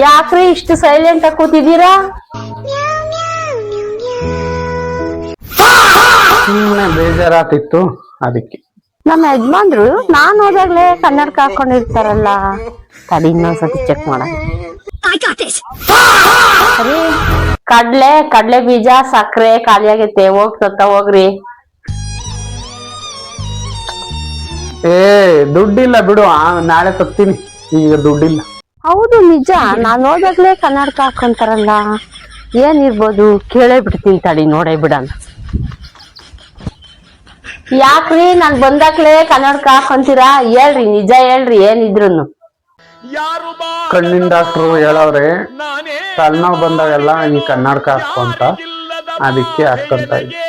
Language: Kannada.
ಯಾಕ್ರಿ ಇಷ್ಟು ಸೈಲೆಂಟ್ ಆಗಿ ಕೂತಿದ್ದೀರಾ? ಸುಮ್ಮನೆ ಬೇಜಾರಾತಿತ್ತು ಅದಕ್ಕೆ. ನಮ್ಮ ಯಜಮಾನ್ರು ನಾನ್ ಹೋದಾಗ್ಲೇ ಕನ್ನಡಕ ಹಾಕೊಂಡಿರ್ತಾರಲ್ಲ, ತಡಿ ಇನ್ನೊಂದ್ಸತಿ ಚೆಕ್ ಮಾಡ. ಸರಿ, ಕಡ್ಲೆ ಬೀಜ ಸಕ್ಕರೆ ಖಾಲಿ ಆಗೈತೆ, ಹೋಗ್ರಿ. ಏ ದುಡ್ಡಿಲ್ಲ ಬಿಡು, ನಾಳೆ ತರ್ತೀನಿ, ಈಗ ದುಡ್ಡಿಲ್ಲ. ಹೌದು ನಿಜ, ನಾನ್ ಹೋದಾಗ್ಲೇ ಕನ್ನಡಕ ಹಾಕೊಂತಾರಲ್ಲ, ಏನಿರ್ಬೋದು ಕೇಳೇ ಬಿಡ್ತೀನಿ, ತಡಿ ನೋಡೇ ಬಿಡಣ. ಯಾಕ್ರಿ ನಾನ್ ಬಂದಾಗ್ಲೇ ಕನ್ನಡಕ ಹಾಕೊಂತೀರಾ? ಹೇಳ್ರಿ, ನಿಜ ಹೇಳ್ರಿ ಏನಿದ್ರು. ಕಣ್ಣಿನ ಡಾಕ್ಟ್ರು ಹೇಳವ್ರೆ ತಲೆನೋವು ಬಂದಾಗೆಲ್ಲ ಈ ಕನ್ನಡಕ ಹಾಕೋ ಅಂತ, ಅದಕ್ಕೆ ಹಾಕೊಂತ ಇದ್ದೆ.